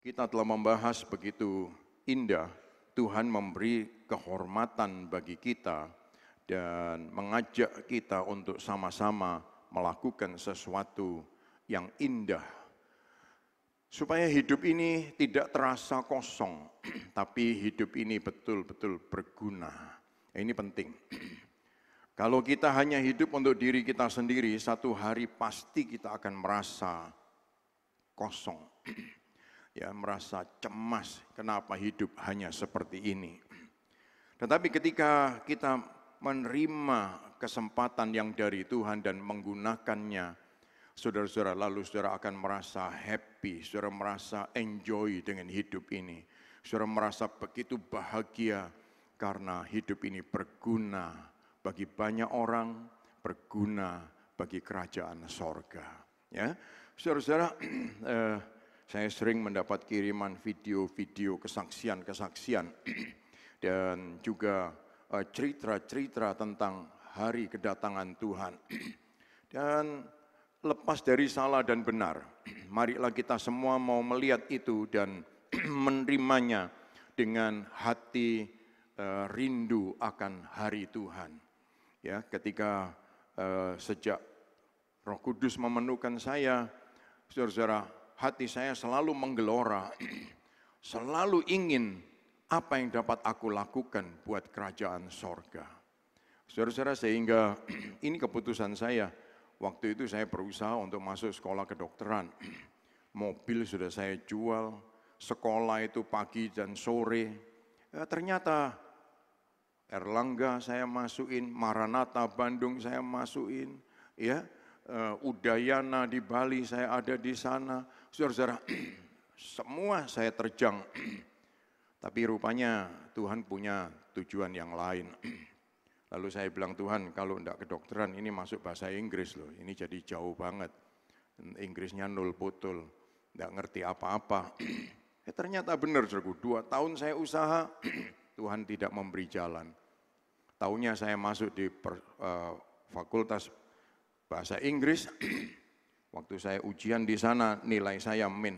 Kita telah membahas begitu indah, Tuhan memberi kehormatan bagi kita dan mengajak kita untuk sama-sama melakukan sesuatu yang indah. Supaya hidup ini tidak terasa kosong, tapi hidup ini betul-betul berguna. Ini penting. Kalau kita hanya hidup untuk diri kita sendiri, satu hari pasti kita akan merasa kosong. Ya, merasa cemas, kenapa hidup hanya seperti ini. Tetapi ketika kita menerima kesempatan yang dari Tuhan dan menggunakannya, saudara-saudara, lalu saudara akan merasa happy, saudara merasa enjoy dengan hidup ini. Saudara merasa begitu bahagia karena hidup ini berguna bagi banyak orang, berguna bagi kerajaan sorga. Ya, saudara-saudara, saya sering mendapat kiriman video-video kesaksian-kesaksian dan juga cerita-cerita tentang hari kedatangan Tuhan. Dan lepas dari salah dan benar, marilah kita semua mau melihat itu dan menerimanya dengan hati rindu akan hari Tuhan. Ya, ketika sejak Roh Kudus memenuhkan saya, saudara-saudara, hati saya selalu menggelora, selalu ingin apa yang dapat aku lakukan buat kerajaan sorga. Saudara-saudara, sehingga ini keputusan saya. Waktu itu saya berusaha untuk masuk sekolah kedokteran. Mobil sudah saya jual, sekolah itu pagi dan sore. Ternyata Erlangga saya masukin, Maranatha Bandung saya masukin, ya. Udayana di Bali saya ada di sana. Saudara-saudara, semua saya terjang. Tapi rupanya Tuhan punya tujuan yang lain. Lalu saya bilang, Tuhan, kalau enggak kedokteran ini masuk bahasa Inggris loh. Ini jadi jauh banget. Inggrisnya nol botol, enggak ngerti apa-apa. Ternyata benar, saudaraku, 2 tahun saya usaha, Tuhan tidak memberi jalan. Tahunnya saya masuk di fakultas bahasa Inggris, waktu saya ujian di sana nilai saya -4.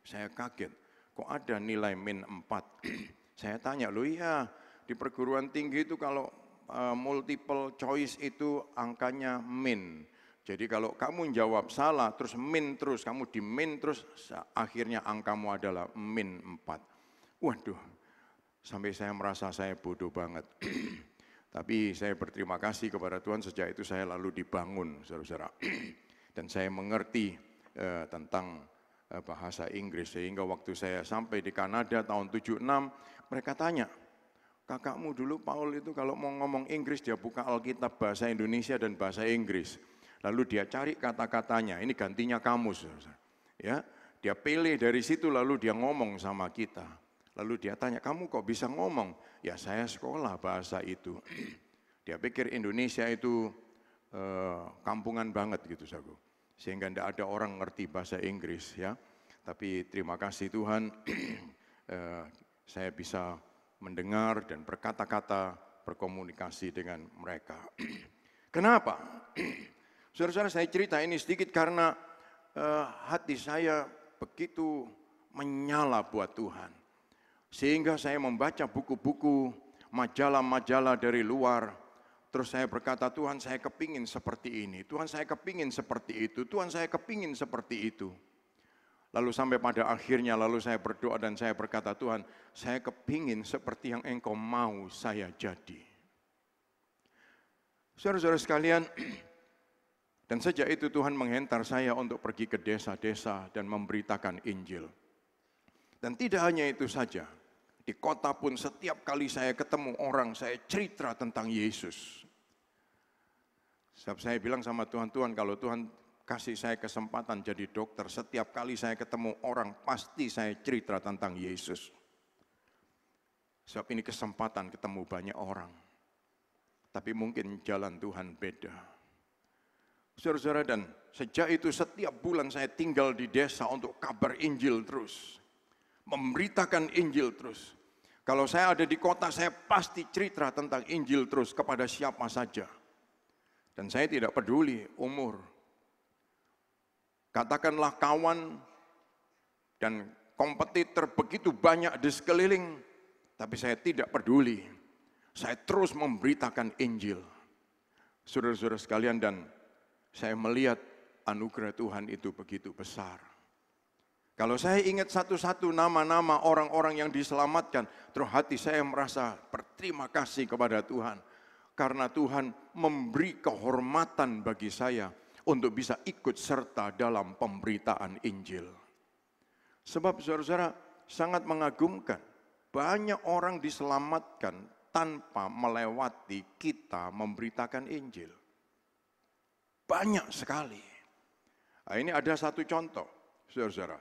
Saya kaget, kok ada nilai -4? Saya tanya, loh iya di perguruan tinggi itu kalau multiple choice itu angkanya min. Jadi kalau kamu jawab salah terus min terus, kamu di min terus, akhirnya angkamu adalah -4. Waduh, sampai saya merasa saya bodoh banget. Tapi saya berterima kasih kepada Tuhan, sejak itu saya lalu dibangun, saudara-saudara. Dan saya mengerti tentang bahasa Inggris, sehingga waktu saya sampai di Kanada tahun 76, mereka tanya, kakakmu dulu Paul itu kalau mau ngomong Inggris, dia buka Alkitab bahasa Indonesia dan bahasa Inggris. Lalu dia cari kata-katanya, ini gantinya kamus. Ya, dia pilih dari situ lalu dia ngomong sama kita. Lalu dia tanya, kamu kok bisa ngomong? Ya saya sekolah bahasa itu. Dia pikir Indonesia itu kampungan banget gitu, saudaraku. Sehingga tidak ada orang ngerti bahasa Inggris, ya. Tapi terima kasih Tuhan, saya bisa mendengar dan berkata-kata, berkomunikasi dengan mereka. Kenapa? Saudara-saudara, saya cerita ini sedikit karena hati saya begitu menyala buat Tuhan. Sehingga saya membaca buku-buku, majalah-majalah dari luar. Terus saya berkata, Tuhan saya kepingin seperti ini, Tuhan saya kepingin seperti itu, Tuhan saya kepingin seperti itu. Lalu sampai pada akhirnya, lalu saya berdoa dan saya berkata, Tuhan saya kepingin seperti yang Engkau mau saya jadi. Saudara-saudara sekalian, dan sejak itu Tuhan menghentar saya untuk pergi ke desa-desa dan memberitakan Injil. Dan tidak hanya itu saja, di kota pun setiap kali saya ketemu orang, saya cerita tentang Yesus. Sebab saya bilang sama Tuhan, Tuhan kalau Tuhan kasih saya kesempatan jadi dokter, setiap kali saya ketemu orang, pasti saya cerita tentang Yesus. Sebab ini kesempatan ketemu banyak orang. Tapi mungkin jalan Tuhan beda. Saudara-saudara, dan sejak itu setiap bulan saya tinggal di desa untuk kabar Injil terus. Memberitakan Injil terus. Kalau saya ada di kota, saya pasti cerita tentang Injil terus kepada siapa saja. Dan saya tidak peduli umur. Katakanlah kawan dan kompetitor begitu banyak di sekeliling, tapi saya tidak peduli. Saya terus memberitakan Injil. Saudara-saudara sekalian, dan saya melihat anugerah Tuhan itu begitu besar. Kalau saya ingat satu-satu nama-nama orang-orang yang diselamatkan, terus hati saya merasa berterima kasih kepada Tuhan. Karena Tuhan memberi kehormatan bagi saya untuk bisa ikut serta dalam pemberitaan Injil. Sebab saudara-saudara sangat mengagumkan, banyak orang diselamatkan tanpa melewati kita memberitakan Injil. Banyak sekali. Nah, ini ada satu contoh, saudara-saudara.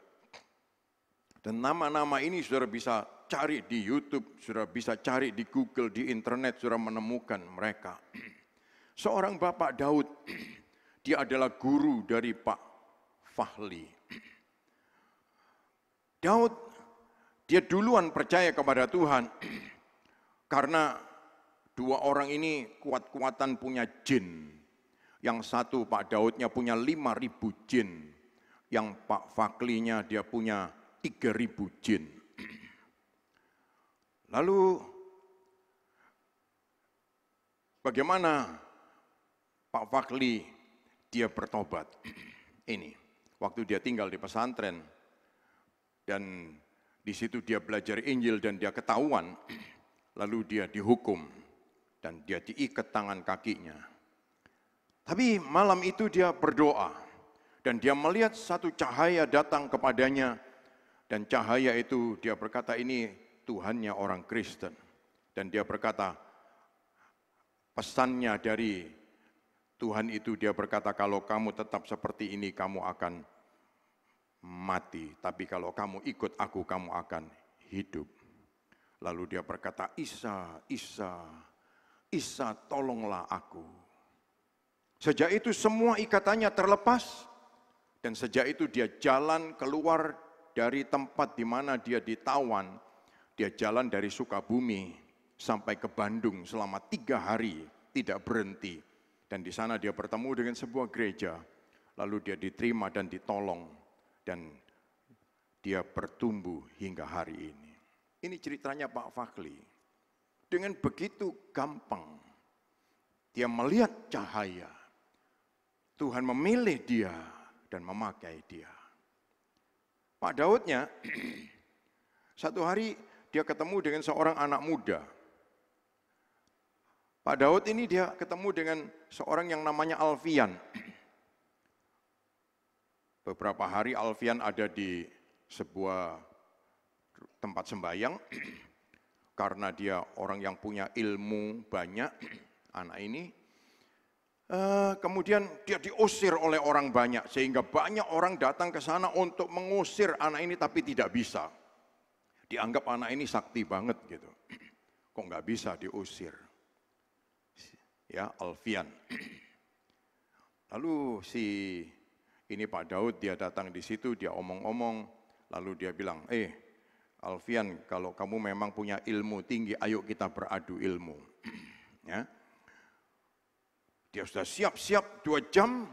Dan nama-nama ini saudara bisa cari di YouTube, saudara bisa cari di Google, di internet, saudara menemukan mereka. Seorang Bapak Daud, dia adalah guru dari Pak Fahli. Daud, dia duluan percaya kepada Tuhan, karena dua orang ini kuat-kuatan punya jin. Yang satu Pak Daudnya punya 5.000 jin. Yang Pak Faklinya dia punya 3.000 jin. Lalu bagaimana Pak Fakli dia bertobat? Ini, waktu dia tinggal di pesantren dan di situ dia belajar Injil dan dia ketahuan, lalu dia dihukum dan dia diikat tangan kakinya. Tapi malam itu dia berdoa dan dia melihat satu cahaya datang kepadanya, dan cahaya itu dia berkata ini Tuhannya orang Kristen. Dan dia berkata, pesannya dari Tuhan itu dia berkata, kalau kamu tetap seperti ini kamu akan mati, tapi kalau kamu ikut aku kamu akan hidup. Lalu dia berkata, Isa, Isa, Isa tolonglah aku. Sejak itu semua ikatannya terlepas, dan sejak itu dia jalan keluar dari tempat di mana dia ditawan. Dia jalan dari Sukabumi sampai ke Bandung selama 3 hari, tidak berhenti. Dan di sana dia bertemu dengan sebuah gereja, lalu dia diterima dan ditolong, dan dia bertumbuh hingga hari ini. Ini ceritanya Pak Fakli. Dengan begitu gampang, dia melihat cahaya. Tuhan memilih dia dan memakai dia. Pak Daudnya, satu hari dia ketemu dengan seorang anak muda. Pak Daud ini dia ketemu dengan seorang yang namanya Alfian. Beberapa hari Alfian ada di sebuah tempat sembahyang, karena dia orang yang punya ilmu banyak, anak ini. Kemudian dia diusir oleh orang banyak, sehingga banyak orang datang ke sana untuk mengusir anak ini, tapi tidak bisa. Dianggap anak ini sakti banget gitu. Kok nggak bisa diusir? Ya, Alfian. Lalu ini Pak Daud dia datang di situ, dia omong-omong, lalu dia bilang, Alfian, kalau kamu memang punya ilmu tinggi, ayo kita beradu ilmu. Ya. Dia sudah siap-siap 2 jam,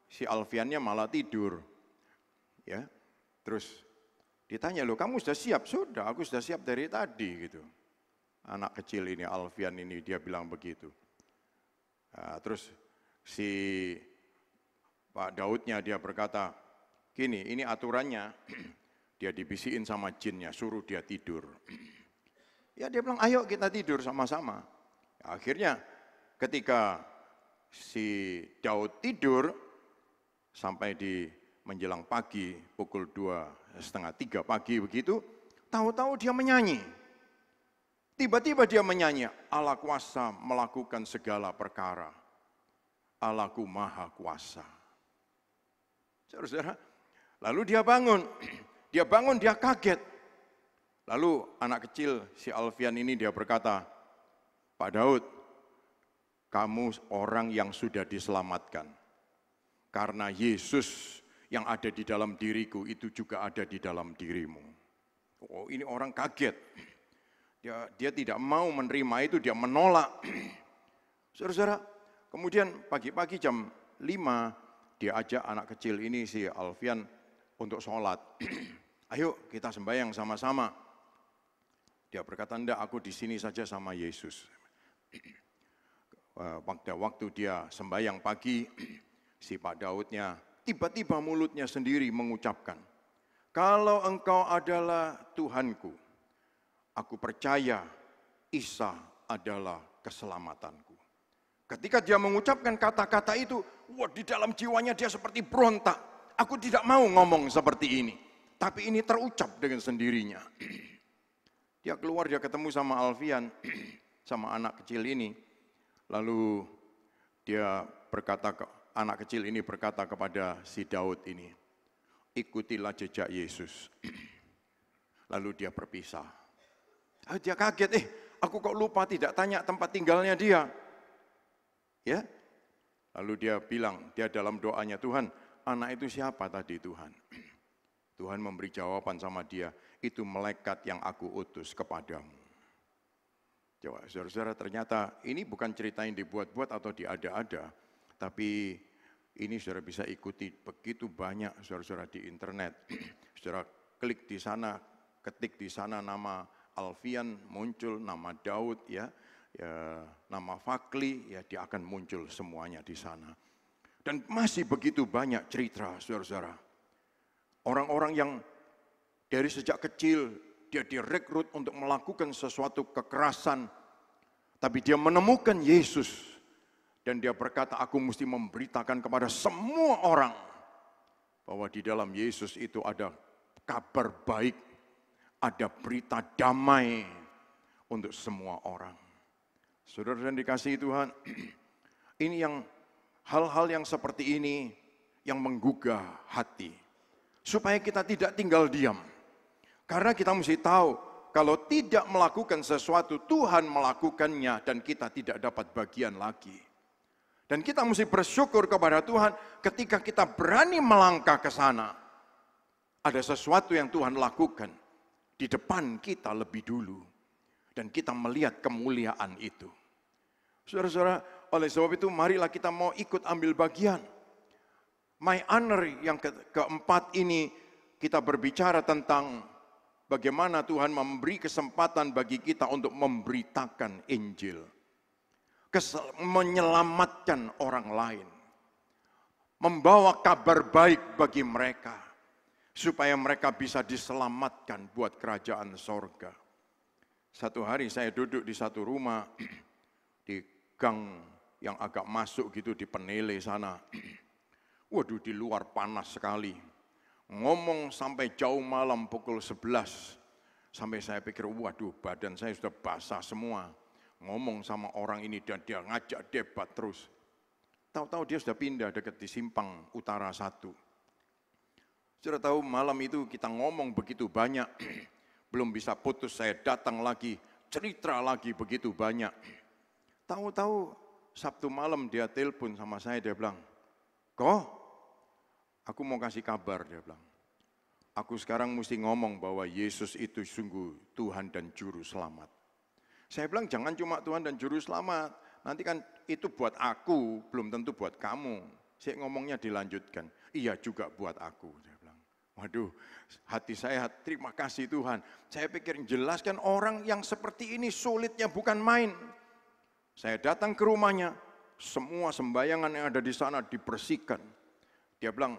si Alfiannya malah tidur. Ya, terus ditanya, loh kamu sudah siap? Sudah, aku sudah siap dari tadi gitu. Anak kecil ini, Alfian ini, dia bilang begitu. Nah, terus si Pak Daudnya dia berkata, gini, ini aturannya, dia dibisikin sama jinnya, suruh dia tidur. Ya dia bilang, ayo kita tidur sama-sama. Akhirnya ketika si Daud tidur, sampai di menjelang pagi, pukul 2:30, 3 pagi begitu, tahu-tahu dia menyanyi. Tiba-tiba dia menyanyi, Allah kuasa melakukan segala perkara. Allahku maha kuasa. Saudara-saudara, lalu dia bangun, dia kaget. Lalu anak kecil si Alfian ini dia berkata, Pak Daud, kamu orang yang sudah diselamatkan. Karena Yesus yang ada di dalam diriku itu juga ada di dalam dirimu. Oh, ini orang kaget. Dia tidak mau menerima itu, dia menolak. Saudara-saudara, kemudian pagi-pagi jam 5, dia ajak anak kecil ini si Alfian untuk sholat. Ayo kita sembahyang sama-sama. Dia berkata, enggak, aku di sini saja sama Yesus. Pada waktu dia sembahyang pagi, si Pak Daudnya tiba-tiba mulutnya sendiri mengucapkan, kalau engkau adalah Tuhanku, aku percaya Isa adalah keselamatanku. Ketika dia mengucapkan kata-kata itu, di dalam jiwanya dia seperti berontak. Aku tidak mau ngomong seperti ini. Tapi ini terucap dengan sendirinya. Dia keluar, dia ketemu sama Alfian, sama anak kecil ini. Lalu dia berkata, anak kecil ini berkata kepada si Daud ini, ikutilah jejak Yesus. Lalu dia berpisah. Dia kaget, aku kok lupa tidak tanya tempat tinggalnya dia. Ya, lalu dia bilang, dia dalam doanya, Tuhan, anak itu siapa tadi Tuhan? Tuhan memberi jawaban sama dia, itu malaikat yang aku utus kepadamu. Coba, saudara-saudara, ternyata ini bukan cerita yang dibuat-buat atau diada-ada, tapi ini saudara bisa ikuti begitu banyak saudara-saudara di internet. Saudara klik di sana, ketik di sana nama Alfian muncul, nama Daud ya, nama Fakli ya, dia akan muncul semuanya di sana. Dan masih begitu banyak cerita saudara-saudara. Orang-orang yang dari sejak kecil dia direkrut untuk melakukan sesuatu kekerasan, tapi dia menemukan Yesus dan dia berkata, aku mesti memberitakan kepada semua orang bahwa di dalam Yesus itu ada kabar baik, ada berita damai untuk semua orang. Saudara dan dikasihi Tuhan, ini yang hal-hal yang seperti ini yang menggugah hati. Supaya kita tidak tinggal diam. Karena kita mesti tahu, kalau tidak melakukan sesuatu, Tuhan melakukannya dan kita tidak dapat bagian lagi. Dan kita mesti bersyukur kepada Tuhan ketika kita berani melangkah ke sana. Ada sesuatu yang Tuhan lakukan di depan kita lebih dulu. Dan kita melihat kemuliaan itu. Saudara-saudara, oleh sebab itu marilah kita mau ikut ambil bagian. My honor yang keempat ini kita berbicara tentang bagaimana Tuhan memberi kesempatan bagi kita untuk memberitakan Injil. Menyelamatkan orang lain. Membawa kabar baik bagi mereka. Supaya mereka bisa diselamatkan buat kerajaan sorga. Satu hari saya duduk di satu rumah di gang yang agak masuk gitu di Penele sana. Waduh, di luar panas sekali. Ngomong sampai jauh malam pukul 11. Sampai saya pikir, waduh badan saya sudah basah semua. Ngomong sama orang ini dan dia ngajak debat terus. Tahu-tahu dia sudah pindah dekat di Simpang Utara 1. Sudah tahu malam itu kita ngomong begitu banyak. Belum bisa putus, saya datang lagi. Cerita lagi begitu banyak. Tahu-tahu Sabtu malam dia telepon sama saya, dia bilang, aku mau kasih kabar, dia bilang. Aku sekarang mesti ngomong bahwa Yesus itu sungguh Tuhan dan Juru Selamat. Saya bilang jangan cuma Tuhan dan Juru Selamat. Nanti kan itu buat aku, belum tentu buat kamu. Saya ngomongnya dilanjutkan. Iya juga buat aku, dia bilang. Waduh, hati saya terima kasih Tuhan. Saya pikir jelaskan orang yang seperti ini sulitnya bukan main. Saya datang ke rumahnya, semua sembayangan yang ada di sana dibersihkan. Dia bilang,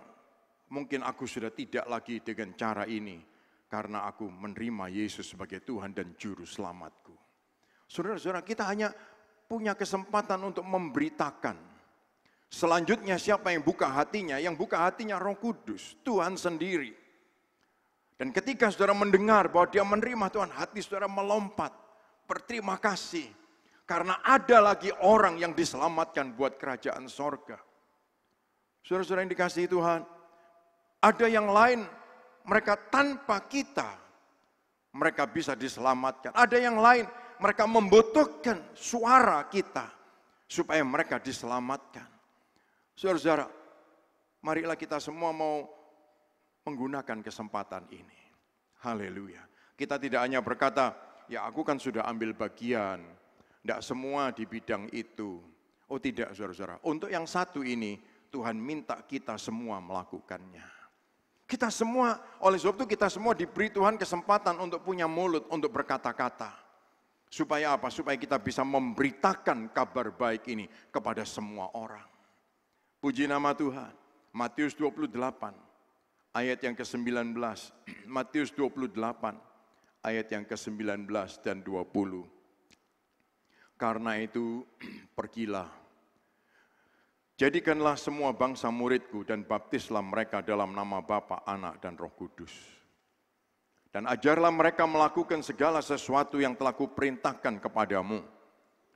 mungkin aku sudah tidak lagi dengan cara ini, karena aku menerima Yesus sebagai Tuhan dan Juru Selamatku. Saudara-saudara, kita hanya punya kesempatan untuk memberitakan. Selanjutnya siapa yang buka hatinya? Yang buka hatinya Roh Kudus, Tuhan sendiri. Dan ketika saudara mendengar bahwa dia menerima Tuhan, hati saudara melompat, berterima kasih. Karena ada lagi orang yang diselamatkan buat kerajaan sorga. Saudara-saudara yang dikasihi Tuhan, ada yang lain mereka tanpa kita, mereka bisa diselamatkan. Ada yang lain mereka membutuhkan suara kita supaya mereka diselamatkan. Saudara-saudara, marilah kita semua mau menggunakan kesempatan ini. Haleluya. Kita tidak hanya berkata, ya aku kan sudah ambil bagian. Tidak semua di bidang itu. Oh tidak, saudara-saudara. Untuk yang satu ini, Tuhan minta kita semua melakukannya. Kita semua, oleh sebab itu kita semua diberi Tuhan kesempatan untuk punya mulut, untuk berkata-kata. Supaya apa? Supaya kita bisa memberitakan kabar baik ini kepada semua orang. Puji nama Tuhan. Matius 28, ayat yang ke-19. Matius 28, ayat yang ke-19 dan 20. Karena itu, pergilah. Jadikanlah semua bangsa muridku dan baptislah mereka dalam nama Bapa, Anak, dan Roh Kudus. Dan ajarlah mereka melakukan segala sesuatu yang telah kuperintahkan kepadamu.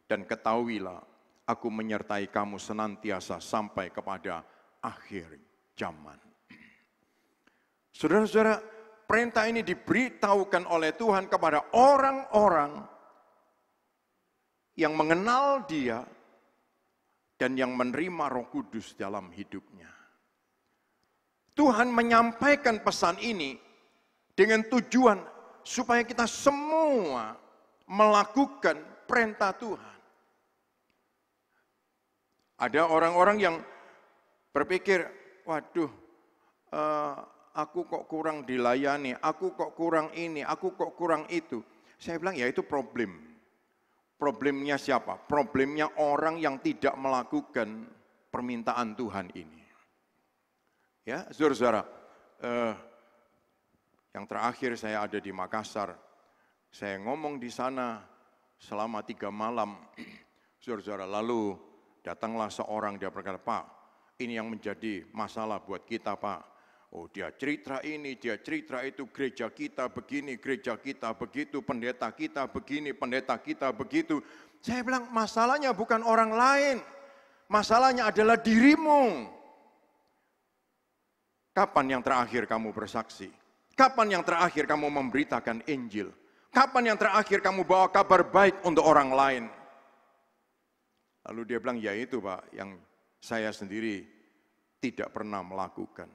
Dan ketahuilah, aku menyertai kamu senantiasa sampai kepada akhir zaman. Saudara-saudara, perintah ini diberitahukan oleh Tuhan kepada orang-orang yang mengenal Dia, dan yang menerima Roh Kudus dalam hidupnya. Tuhan menyampaikan pesan ini dengan tujuan supaya kita semua melakukan perintah Tuhan. Ada orang-orang yang berpikir, waduh, aku kok kurang dilayani, aku kok kurang ini, aku kok kurang itu. Saya bilang, ya itu problem. Problemnya siapa? Problemnya orang yang tidak melakukan permintaan Tuhan ini. Ya, saudara-saudara, yang terakhir saya ada di Makassar. Saya ngomong di sana selama 3 malam. Saudara-saudara, lalu datanglah seorang, dia berkata, Pak, ini yang menjadi masalah buat kita, Pak. Oh, dia cerita ini, dia cerita itu, gereja kita begini, gereja kita begitu, pendeta kita begini, pendeta kita begitu. Saya bilang, masalahnya bukan orang lain, masalahnya adalah dirimu. Kapan yang terakhir kamu bersaksi? Kapan yang terakhir kamu memberitakan Injil? Kapan yang terakhir kamu bawa kabar baik untuk orang lain? Lalu dia bilang, ya itu Pak, yang saya sendiri tidak pernah melakukan.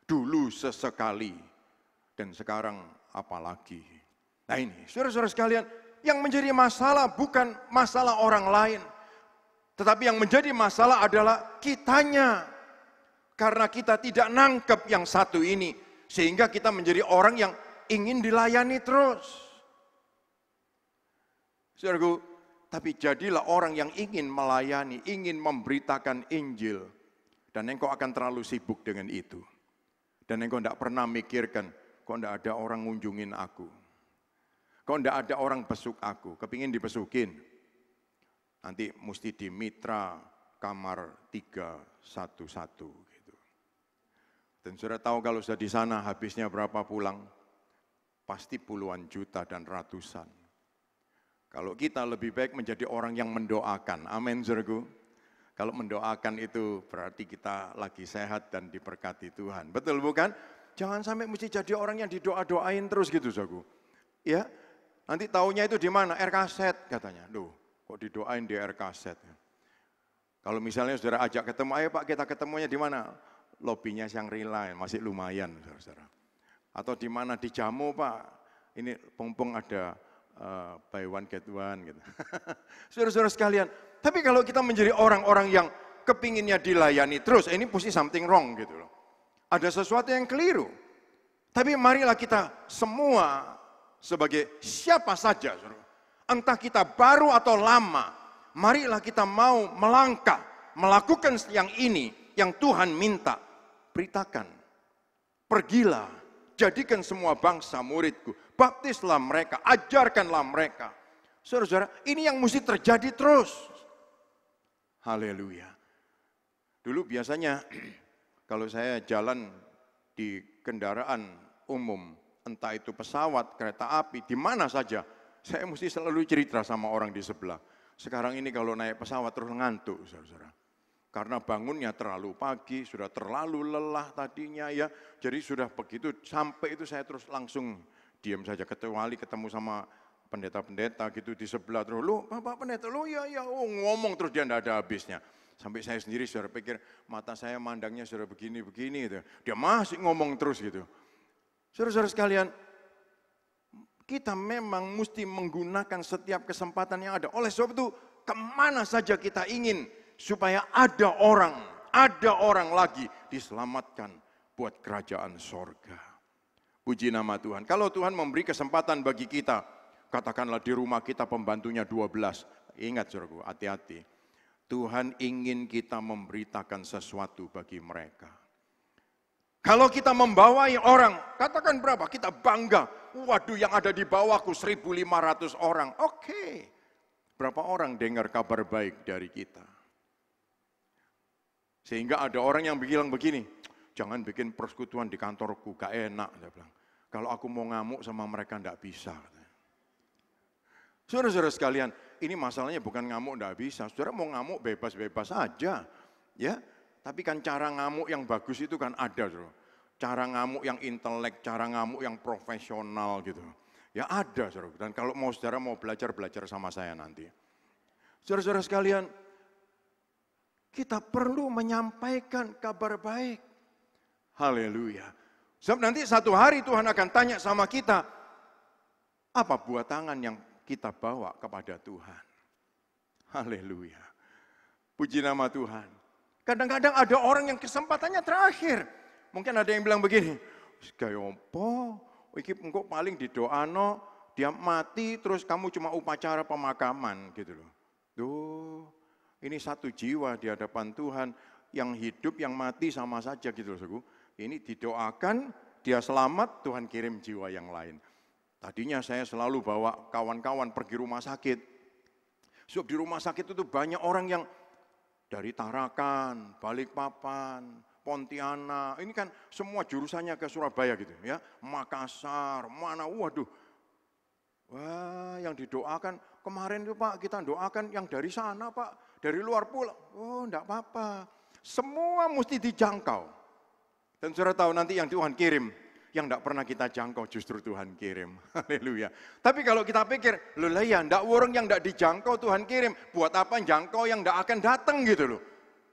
Dulu sesekali, dan sekarang apalagi. Nah ini, saudara-saudara sekalian, yang menjadi masalah bukan masalah orang lain, tetapi yang menjadi masalah adalah kitanya. Karena kita tidak nangkep yang satu ini, sehingga kita menjadi orang yang ingin dilayani terus. Saudaraku, tapi jadilah orang yang ingin melayani, ingin memberitakan Injil, dan engkau akan terlalu sibuk dengan itu. Dan engkau tidak pernah mikirkan, kok tidak ada orang ngunjungin aku. Kok tidak ada orang besuk aku, kepingin dibesukin. Nanti mesti di mitra kamar 311 gitu. Dan saudara tahu kalau sudah di sana habisnya berapa pulang? Pasti puluhan juta dan ratusan. Kalau kita lebih baik menjadi orang yang mendoakan, amin saudaraku. Kalau mendoakan itu berarti kita lagi sehat dan diberkati Tuhan. Betul bukan? Jangan sampai mesti jadi orang yang didoa-doain terus gitu, saudaraku. Ya, nanti taunya itu di mana? Air kaset katanya. Loh, kok didoain di air kaset? Kalau misalnya saudara ajak ketemu, ayo Pak kita ketemunya di mana? Lobinya Shangri-La, masih lumayan, saudara-saudara. Atau di mana? Di Jamu Pak. Ini pompong ada buy one get one gitu. Saudara-saudara sekalian, tapi kalau kita menjadi orang-orang yang kepinginnya dilayani terus, ini pasti something wrong gitu loh. Ada sesuatu yang keliru. Tapi marilah kita semua sebagai siapa saja, entah kita baru atau lama, marilah kita mau melangkah, melakukan yang ini, yang Tuhan minta. Beritakan, pergilah, jadikan semua bangsa muridku, baptislah mereka, ajarkanlah mereka. Saudara-saudara, ini yang mesti terjadi terus. Haleluya. Dulu biasanya kalau saya jalan di kendaraan umum, entah itu pesawat, kereta api, di mana saja, saya mesti selalu cerita sama orang di sebelah. Sekarang ini kalau naik pesawat terus ngantuk, saudara-saudara. Karena bangunnya terlalu pagi, sudah terlalu lelah tadinya ya. Jadi sudah begitu, sampai itu saya terus langsung diam saja, kecuali ketemu sama pendeta-pendeta gitu di sebelah terus, lu Bapak pendeta, lu ya, ngomong terus dia tidak ada habisnya. Sampai saya sendiri sudah pikir, mata saya mandangnya sudah begini-begini gitu. Dia masih ngomong terus gitu. Saudara-saudara sekalian, kita memang mesti menggunakan setiap kesempatan yang ada. Oleh sebab itu, kemana saja kita ingin supaya ada orang lagi diselamatkan. buat kerajaan sorga. Puji nama Tuhan. Kalau Tuhan memberi kesempatan bagi kita, katakanlah di rumah kita pembantunya 12. Ingat saudaraku, hati-hati. Tuhan ingin kita memberitakan sesuatu bagi mereka. Kalau kita membawai orang, katakan berapa? Kita bangga. Waduh, yang ada di bawahku 1.500 orang. Oke. Berapa orang dengar kabar baik dari kita? Sehingga ada orang yang bilang begini, jangan bikin persekutuan di kantorku, gak enak. Dia bilang, kalau aku mau ngamuk sama mereka enggak bisa. Saudara-saudara sekalian, ini masalahnya bukan ngamuk enggak bisa. Saudara mau ngamuk bebas-bebas aja. Ya, tapi kan cara ngamuk yang bagus itu kan ada. Saudara. Cara ngamuk yang intelek, cara ngamuk yang profesional gitu. Ya ada, saudara. Dan kalau mau saudara mau belajar sama saya nanti. Saudara-saudara sekalian, kita perlu menyampaikan kabar baik. Haleluya. Sebab nanti satu hari Tuhan akan tanya sama kita, apa buah tangan yang kita bawa kepada Tuhan. Haleluya. Puji nama Tuhan. Kadang-kadang ada orang yang kesempatannya terakhir. Mungkin ada yang bilang begini, kaya opo, iki engko paling didoano, dia mati terus kamu cuma upacara pemakaman gitu loh. Duh, ini satu jiwa di hadapan Tuhan, yang hidup, yang mati sama saja gitu loh. Ini didoakan, dia selamat, Tuhan kirim jiwa yang lain. Tadinya saya selalu bawa kawan-kawan pergi rumah sakit. Sebab di rumah sakit itu banyak orang yang dari Tarakan, Balikpapan, Pontianak, ini kan semua jurusannya ke Surabaya gitu ya. Makassar, mana, waduh. Wah, yang didoakan kemarin itu Pak, kita doakan yang dari sana Pak. Dari luar pulau, oh enggak apa-apa. Semua mesti dijangkau. Dan saudara tahu nanti yang Tuhan kirim, yang enggak pernah kita jangkau justru Tuhan kirim. Haleluya. Tapi kalau kita pikir, loh lah ya enggak orang yang enggak dijangkau Tuhan kirim. Buat apa jangkau yang enggak akan datang gitu loh.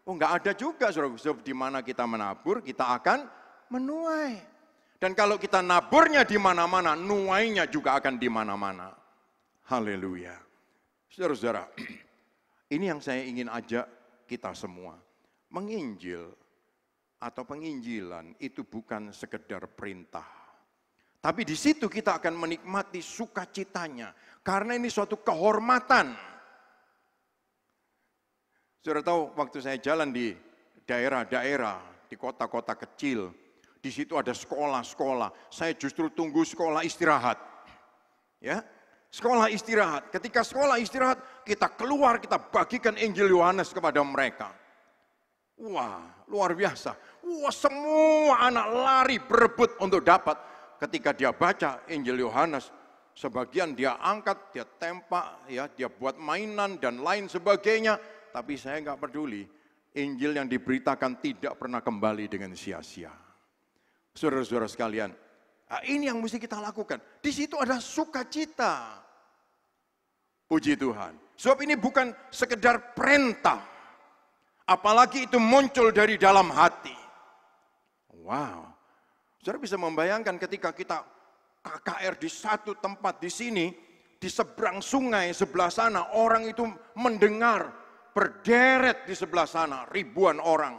Oh enggak ada juga saudara. Sebab di mana kita menabur, kita akan menuai. Dan kalau kita naburnya di mana-mana, nuainya juga akan di mana-mana. Haleluya. Saudara-saudara, ini yang saya ingin ajak kita semua. Menginjil atau penginjilan itu bukan sekedar perintah. Tapi di situ kita akan menikmati sukacitanya. Karena ini suatu kehormatan. Saudara tahu waktu saya jalan di daerah-daerah, di kota-kota kecil. Di situ ada sekolah-sekolah. Saya justru tunggu sekolah istirahat. Ya. Sekolah istirahat. Ketika sekolah istirahat, kita keluar, kita bagikan Injil Yohanes kepada mereka. Wah, luar biasa. Wah, semua anak lari berebut untuk dapat. Ketika dia baca Injil Yohanes, sebagian dia angkat, dia tempak, ya, dia buat mainan dan lain sebagainya. Tapi saya nggak peduli. Injil yang diberitakan tidak pernah kembali dengan sia-sia. Saudara-saudara sekalian, nah, ini yang mesti kita lakukan. Di situ ada sukacita. Puji Tuhan. Sebab ini bukan sekedar perintah. Apalagi itu muncul dari dalam hati. Wow. Saudara bisa membayangkan ketika kita KKR di satu tempat di sini, di seberang sungai sebelah sana, orang itu mendengar berderet di sebelah sana, ribuan orang.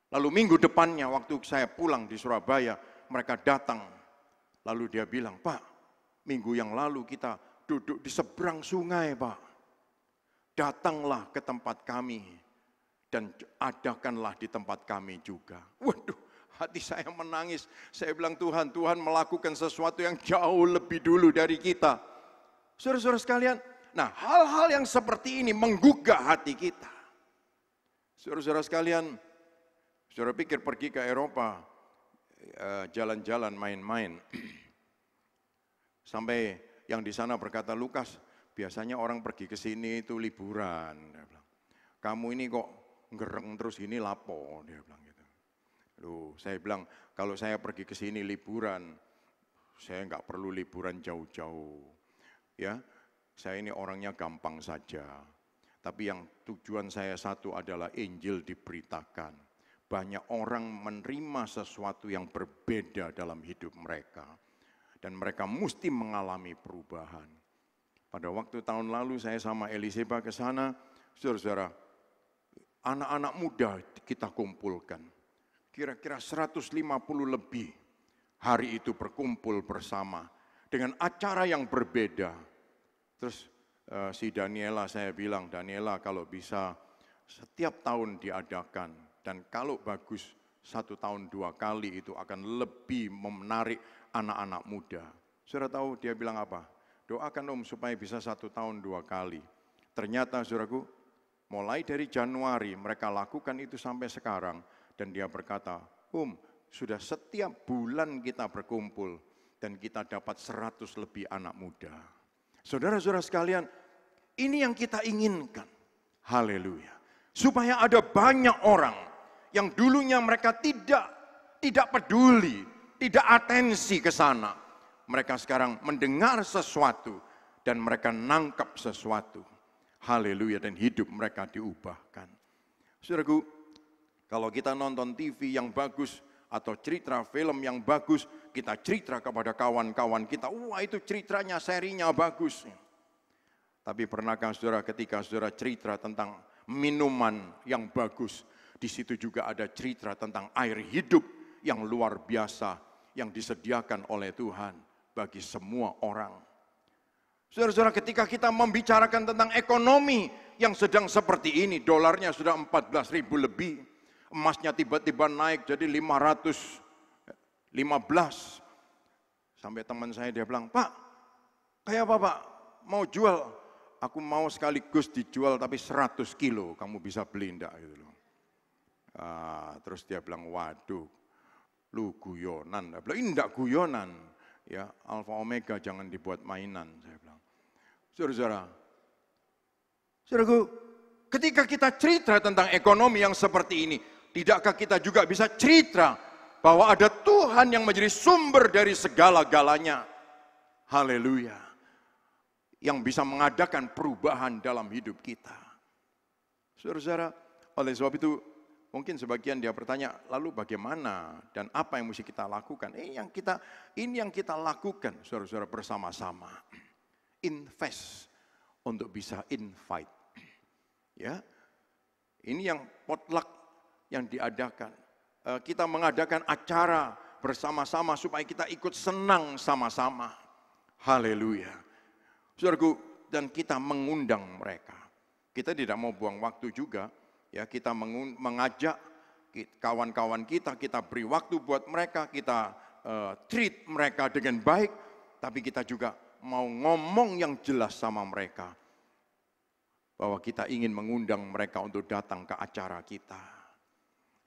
Lalu minggu depannya waktu saya pulang di Surabaya, mereka datang. Lalu dia bilang, Pak, minggu yang lalu kita duduk di seberang sungai, Pak. Datanglah ke tempat kami dan adakanlah di tempat kami juga. Waduh, hati saya menangis. Saya bilang, Tuhan melakukan sesuatu yang jauh lebih dulu dari kita. Saudara-saudara sekalian, nah hal-hal yang seperti ini menggugah hati kita. Saudara-saudara sekalian, saudara pikir pergi ke Eropa, jalan-jalan, main-main. Sampai yang di sana berkata, Lukas, biasanya orang pergi ke sini itu liburan. Dia bilang, kamu ini kok ngereng terus ini lapo, dia bilang gitu. Loh, saya bilang, kalau saya pergi ke sini liburan, saya nggak perlu liburan jauh-jauh. Ya, saya ini orangnya gampang saja. Tapi yang tujuan saya satu adalah Injil diberitakan. Banyak orang menerima sesuatu yang berbeda dalam hidup mereka. Dan mereka mesti mengalami perubahan. Pada waktu tahun lalu saya sama Eliseba ke sana, saudara-saudara, anak-anak muda kita kumpulkan. Kira-kira 150 lebih hari itu berkumpul bersama dengan acara yang berbeda. Terus si Daniela, saya bilang, Daniela kalau bisa setiap tahun diadakan, dan kalau bagus 1 tahun 2 kali itu akan lebih menarik anak-anak muda. Saudara tahu dia bilang apa? Doakan supaya bisa 1 tahun 2 kali. Ternyata saudaraku, mulai dari Januari mereka lakukan itu sampai sekarang. Dan dia berkata, sudah setiap bulan kita berkumpul dan kita dapat 100 lebih anak muda. Saudara-saudara sekalian, ini yang kita inginkan. Haleluya. Supaya ada banyak orang yang dulunya mereka tidak peduli, tidak atensi ke sana. Mereka sekarang mendengar sesuatu dan mereka nangkap sesuatu. Haleluya, dan hidup mereka diubahkan. Saudaraku, kalau kita nonton TV yang bagus atau cerita film yang bagus, kita cerita kepada kawan-kawan kita, wah itu ceritanya, serinya bagus. Tapi pernahkah saudara ketika saudara cerita tentang minuman yang bagus, di situ juga ada cerita tentang air hidup yang luar biasa yang disediakan oleh Tuhan bagi semua orang. Saudara-saudara, ketika kita membicarakan tentang ekonomi yang sedang seperti ini, dolarnya sudah 14.000 lebih, emasnya tiba-tiba naik jadi 515. Sampai teman saya dia bilang, Pak, kayak apa Pak? Mau jual? Aku mau sekaligus dijual tapi 100 kilo, kamu bisa beli enggak? Gitu loh. Terus dia bilang, waduh, lu guyonan. Dia bilang, enggak guyonan. Ya, Alfa Omega jangan dibuat mainan, saya bilang. Saudaraku, ketika kita cerita tentang ekonomi yang seperti ini, tidakkah kita juga bisa cerita bahwa ada Tuhan yang menjadi sumber dari segala-galanya? Haleluya. Yang bisa mengadakan perubahan dalam hidup kita. Saudara-saudara, oleh sebab itu mungkin sebagian dia bertanya, lalu bagaimana dan apa yang mesti kita lakukan? Ini yang kita lakukan, saudara-saudara, bersama-sama. Invest untuk bisa invite. Ya, ini yang potluck yang diadakan. Kita mengadakan acara bersama-sama supaya kita ikut senang sama-sama. Haleluya. Saudaraku, dan kita mengundang mereka. Kita tidak mau buang waktu juga. Ya, kita mengajak kawan-kawan kita beri waktu buat mereka, kita treat mereka dengan baik, tapi kita juga mau ngomong yang jelas sama mereka. Bahwa kita ingin mengundang mereka untuk datang ke acara kita.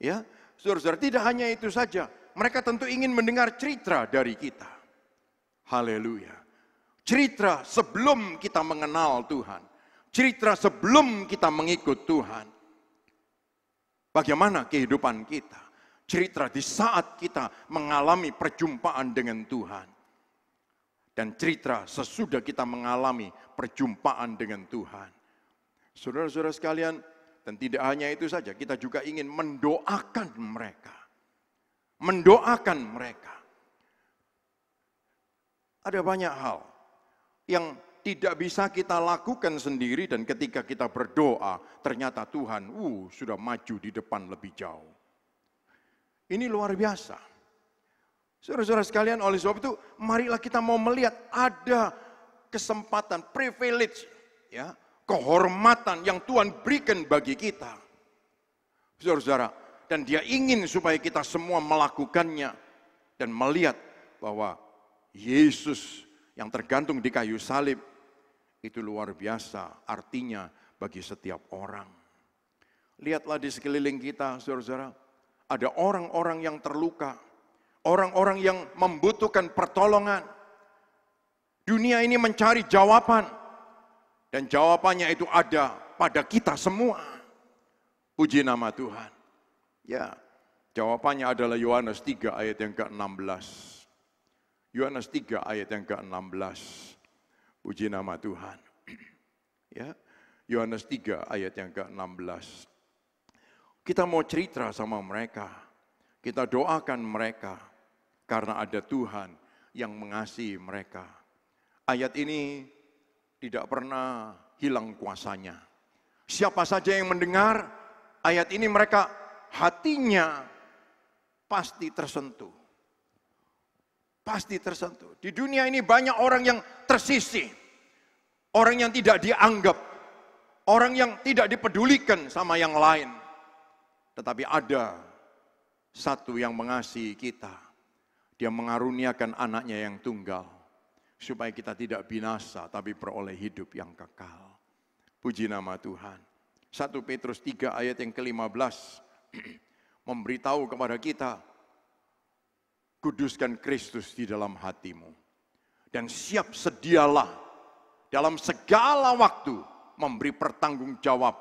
Ya, saudara-saudara, tidak hanya itu saja. Mereka tentu ingin mendengar cerita dari kita. Haleluya. Cerita sebelum kita mengenal Tuhan. Cerita sebelum kita mengikut Tuhan. Bagaimana kehidupan kita? Cerita di saat kita mengalami perjumpaan dengan Tuhan. Dan cerita sesudah kita mengalami perjumpaan dengan Tuhan. Saudara-saudara sekalian, dan tidak hanya itu saja, kita juga ingin mendoakan mereka. Mendoakan mereka. Ada banyak hal yang tidak bisa kita lakukan sendiri, dan ketika kita berdoa, ternyata Tuhan sudah maju di depan lebih jauh. Ini luar biasa. Saudara-saudara sekalian, oleh sebab itu, marilah kita mau melihat ada kesempatan, privilege, ya, kehormatan yang Tuhan berikan bagi kita. Saudara-saudara, dan Dia ingin supaya kita semua melakukannya dan melihat bahwa Yesus yang tergantung di kayu salib itu luar biasa artinya bagi setiap orang. Lihatlah di sekeliling kita, saudara-saudara, ada orang-orang yang terluka, orang-orang yang membutuhkan pertolongan. Dunia ini mencari jawaban, dan jawabannya itu ada pada kita semua. Puji nama Tuhan. Ya, jawabannya adalah Yohanes 3 ayat yang ke-16. Yohanes 3 ayat yang ke-16. Puji nama Tuhan. Ya, Yohanes 3 ayat yang ke-16. Kita mau cerita sama mereka. Kita doakan mereka karena ada Tuhan yang mengasihi mereka. Ayat ini tidak pernah hilang kuasanya. Siapa saja yang mendengar ayat ini, mereka hatinya pasti tersentuh. Pasti tersentuh. Di dunia ini banyak orang yang tersisih. Orang yang tidak dianggap. Orang yang tidak dipedulikan sama yang lain. Tetapi ada satu yang mengasihi kita. Dia mengaruniakan anaknya yang tunggal. Supaya kita tidak binasa tapi beroleh hidup yang kekal. Puji nama Tuhan. 1 Petrus 3 ayat yang ke-15 memberitahu kepada kita, kuduskan Kristus di dalam hatimu. Dan siap sedialah dalam segala waktu memberi pertanggungjawab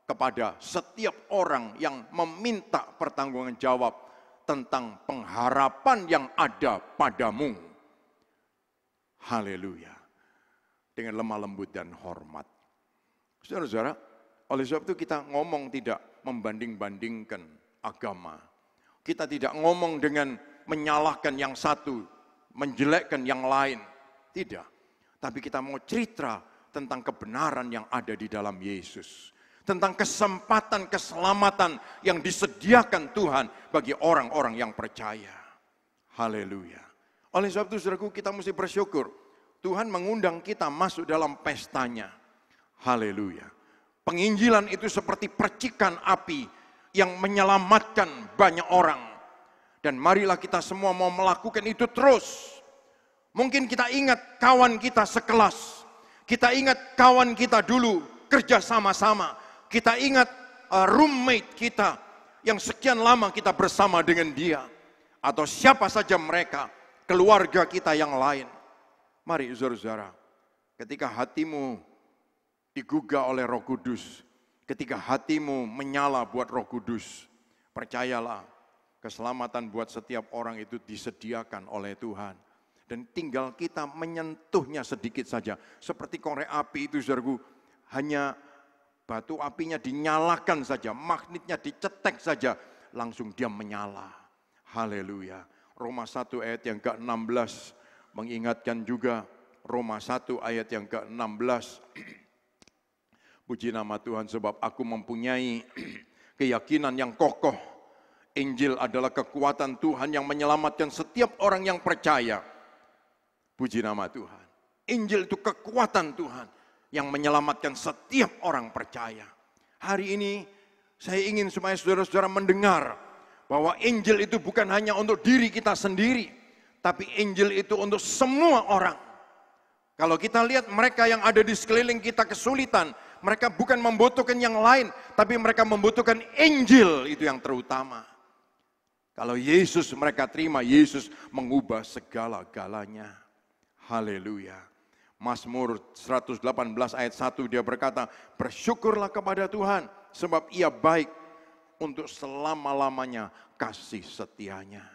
kepada setiap orang yang meminta pertanggungjawab tentang pengharapan yang ada padamu. Haleluya. Dengan lemah lembut dan hormat. Saudara-saudara, oleh sebab itu kita ngomong tidak membanding-bandingkan agama. Kita tidak ngomong dengan menyalahkan yang satu, menjelekkan yang lain. Tidak. Tapi kita mau cerita tentang kebenaran yang ada di dalam Yesus. Tentang kesempatan keselamatan yang disediakan Tuhan bagi orang-orang yang percaya. Haleluya. Oleh sebab itu saudaraku, kita mesti bersyukur. Tuhan mengundang kita masuk dalam pestanya. Haleluya. Penginjilan itu seperti percikan api yang menyelamatkan banyak orang. Dan marilah kita semua mau melakukan itu terus. Mungkin kita ingat kawan kita sekelas. Kita ingat kawan kita dulu kerja sama-sama. Kita ingat roommate kita yang sekian lama kita bersama dengan dia. Atau siapa saja mereka, keluarga kita yang lain. Mari saudara-saudara, ketika hatimu digugah oleh Roh Kudus, ketika hatimu menyala buat Roh Kudus, percayalah, keselamatan buat setiap orang itu disediakan oleh Tuhan. Dan tinggal kita menyentuhnya sedikit saja. Seperti korek api itu saudaraku, hanya batu apinya dinyalakan saja, magnetnya dicetek saja, langsung dia menyala. Haleluya. Roma 1 ayat yang ke-16 mengingatkan juga, Roma 1 ayat yang ke-16. Puji nama Tuhan, sebab aku mempunyai keyakinan yang kokoh. Injil adalah kekuatan Tuhan yang menyelamatkan setiap orang yang percaya. Puji nama Tuhan. Injil itu kekuatan Tuhan yang menyelamatkan setiap orang percaya. Hari ini saya ingin supaya saudara-saudara mendengar bahwa Injil itu bukan hanya untuk diri kita sendiri, tapi Injil itu untuk semua orang. Kalau kita lihat mereka yang ada di sekeliling kita kesulitan, mereka bukan membutuhkan yang lain, tapi mereka membutuhkan Injil, itu yang terutama. Kalau Yesus mereka terima, Yesus mengubah segala-galanya. Haleluya. Mazmur 118 ayat 1 dia berkata, bersyukurlah kepada Tuhan sebab ia baik, untuk selama-lamanya kasih setianya.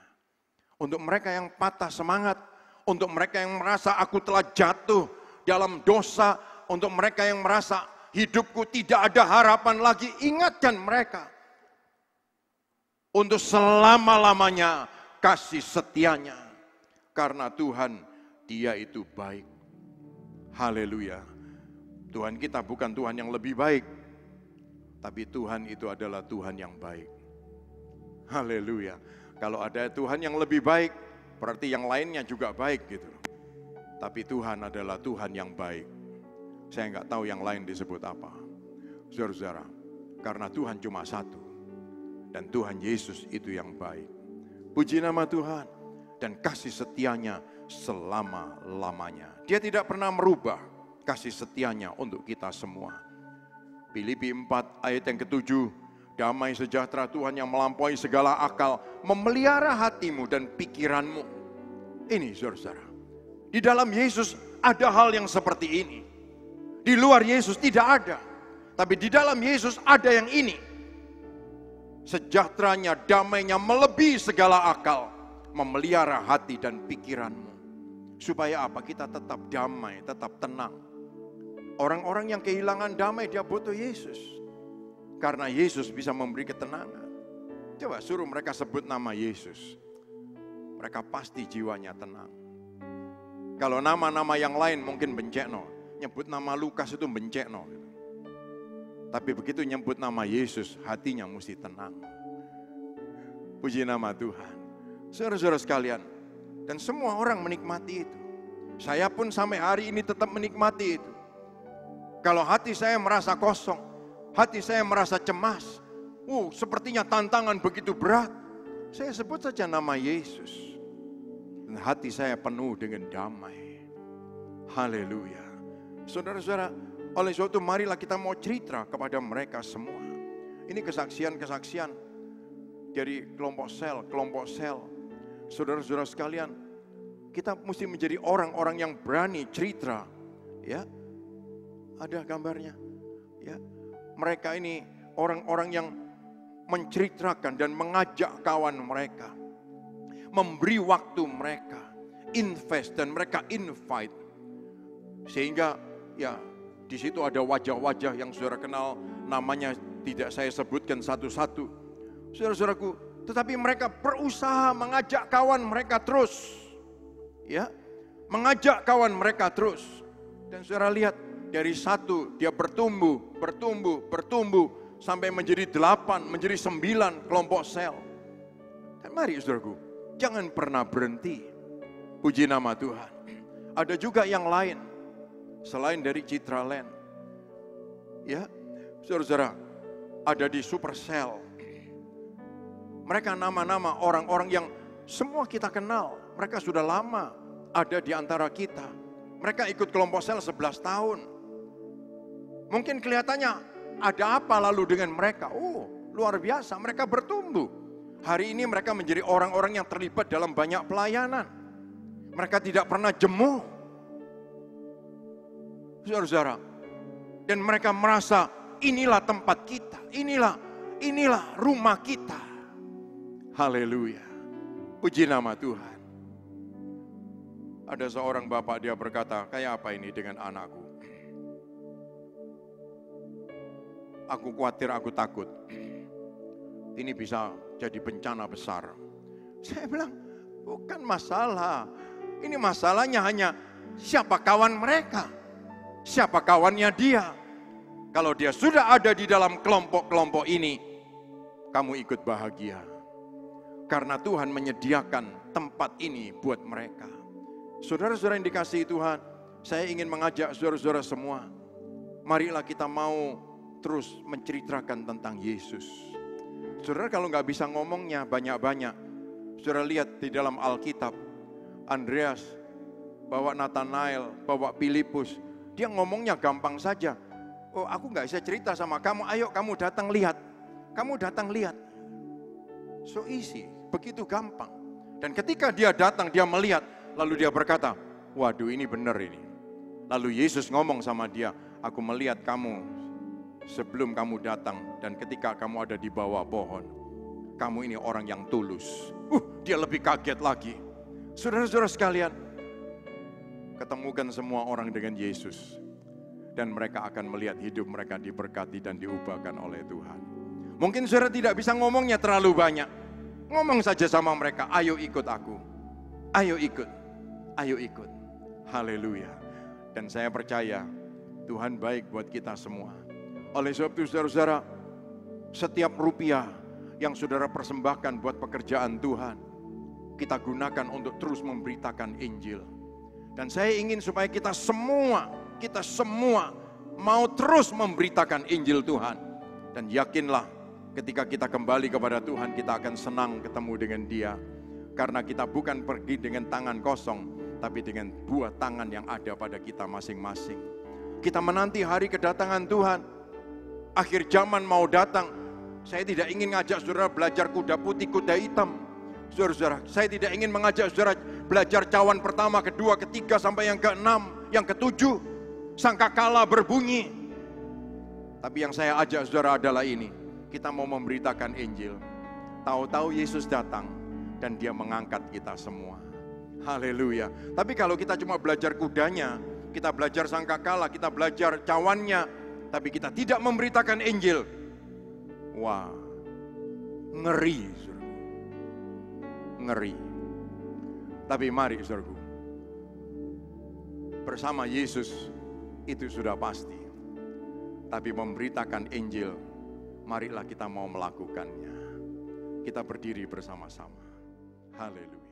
Untuk mereka yang patah semangat, untuk mereka yang merasa aku telah jatuh dalam dosa, untuk mereka yang merasa hidupku tidak ada harapan lagi, ingatkan mereka. Untuk selama-lamanya kasih setianya. Karena Tuhan, Dia itu baik. Haleluya. Tuhan kita bukan Tuhan yang lebih baik, tapi Tuhan itu adalah Tuhan yang baik. Haleluya. Kalau ada Tuhan yang lebih baik, berarti yang lainnya juga baik gitu. Tapi Tuhan adalah Tuhan yang baik. Saya nggak tahu yang lain disebut apa. Saudara-saudara, karena Tuhan cuma satu. Dan Tuhan Yesus itu yang baik. Puji nama Tuhan. Dan kasih setianya selama-lamanya. Dia tidak pernah merubah kasih setianya untuk kita semua. Filipi 4 ayat yang ke-7. Damai sejahtera Tuhan yang melampaui segala akal memelihara hatimu dan pikiranmu. Ini saudara-saudara. Di dalam Yesus ada hal yang seperti ini. Di luar Yesus tidak ada. Tapi di dalam Yesus ada yang ini. Sejahteranya, damainya melebihi segala akal. Memelihara hati dan pikiranmu. Supaya apa? Kita tetap damai, tetap tenang. Orang-orang yang kehilangan damai, dia butuh Yesus. Karena Yesus bisa memberi ketenangan. Coba suruh mereka sebut nama Yesus. Mereka pasti jiwanya tenang. Kalau nama-nama yang lain mungkin bencekno. Nyebut nama Lukas itu bencekno. Tapi begitu nyebut nama Yesus, hatinya mesti tenang. Puji nama Tuhan. Saudara-saudara sekalian, dan semua orang menikmati itu. Saya pun sampai hari ini tetap menikmati itu. Kalau hati saya merasa kosong, hati saya merasa cemas, sepertinya tantangan begitu berat, saya sebut saja nama Yesus. Dan hati saya penuh dengan damai. Haleluya. Saudara-saudara, oleh sebab itu marilah kita mau cerita kepada mereka semua. Ini kesaksian-kesaksian dari kelompok sel. Saudara-saudara sekalian, kita mesti menjadi orang-orang yang berani cerita. Ya, ada gambarnya. Ya, mereka ini orang-orang yang menceritakan dan mengajak kawan mereka, memberi waktu mereka, invest dan mereka invite, sehingga ya di situ ada wajah-wajah yang saudara kenal, namanya tidak saya sebutkan satu-satu, saudara-saudaraku, tetapi mereka berusaha mengajak kawan mereka terus, ya, mengajak kawan mereka terus, dan saudara lihat dari satu dia bertumbuh sampai menjadi 8, menjadi 9 kelompok sel. Dan mari saudaraku, jangan pernah berhenti. Puji nama Tuhan. Ada juga yang lain selain dari Citraland. Ya, saudara-saudara, ada di Supercell. Mereka nama-nama orang-orang yang semua kita kenal. Mereka sudah lama ada di antara kita. Mereka ikut kelompok sel 11 tahun. Mungkin kelihatannya ada apa lalu dengan mereka? Luar biasa, mereka bertumbuh. Hari ini mereka menjadi orang-orang yang terlibat dalam banyak pelayanan. Mereka tidak pernah jemu. Saudara-saudara, dan mereka merasa inilah tempat kita, inilah rumah kita. Haleluya. Puji nama Tuhan. Ada seorang bapak, dia berkata, kayak apa ini dengan anakku? Aku khawatir, aku takut. Ini bisa jadi bencana besar. Saya bilang, bukan masalah. Ini masalahnya hanya siapa kawan mereka. Siapa kawannya dia. Kalau dia sudah ada di dalam kelompok-kelompok ini, kamu ikut bahagia. Karena Tuhan menyediakan tempat ini buat mereka. Saudara-saudara yang dikasihi Tuhan, saya ingin mengajak saudara-saudara semua, marilah kita mau terus menceritakan tentang Yesus. Saudara kalau nggak bisa ngomongnya banyak-banyak, saudara lihat di dalam Alkitab, Andreas bawa Nathanael, bawa Filipus, dia ngomongnya gampang saja. Aku nggak bisa cerita sama kamu, ayo kamu datang lihat. Kamu datang lihat. So easy, begitu gampang. Dan ketika dia datang, dia melihat, lalu dia berkata, waduh ini benar ini. Lalu Yesus ngomong sama dia, aku melihat kamu sebelum kamu datang dan ketika kamu ada di bawah pohon. Kamu ini orang yang tulus. Dia lebih kaget lagi. Saudara-saudara sekalian, ketemukan semua orang dengan Yesus. Dan mereka akan melihat hidup mereka diberkati dan diubahkan oleh Tuhan. Mungkin saudara tidak bisa ngomongnya terlalu banyak. Ngomong saja sama mereka, ayo ikut aku. Ayo ikut. Ayo ikut. Haleluya. Dan saya percaya Tuhan baik buat kita semua. Oleh sebab itu saudara-saudara, setiap rupiah yang saudara persembahkan buat pekerjaan Tuhan, kita gunakan untuk terus memberitakan Injil. Dan saya ingin supaya kita semua mau terus memberitakan Injil Tuhan. Dan yakinlah ketika kita kembali kepada Tuhan, kita akan senang ketemu dengan Dia. Karena kita bukan pergi dengan tangan kosong, tapi dengan buah tangan yang ada pada kita masing-masing. Kita menanti hari kedatangan Tuhan. Akhir zaman mau datang. Saya tidak ingin ngajak saudara belajar kuda putih, kuda hitam. Saudara-saudara, saya tidak ingin mengajak saudara belajar cawan pertama, kedua, ketiga, sampai yang ke-6, yang ke-7. Sangkakala berbunyi. Tapi yang saya ajak saudara adalah ini. Kita mau memberitakan Injil. Tahu-tahu Yesus datang dan Dia mengangkat kita semua. Haleluya. Tapi kalau kita cuma belajar kudanya, kita belajar sangkakala, kita belajar cawannya, tapi kita tidak memberitakan Injil. Wah, ngeri, saudara. Ngeri. Tapi mari, saudaraku, bersama Yesus itu sudah pasti. Tapi memberitakan Injil, marilah kita mau melakukannya. Kita berdiri bersama-sama. Haleluya.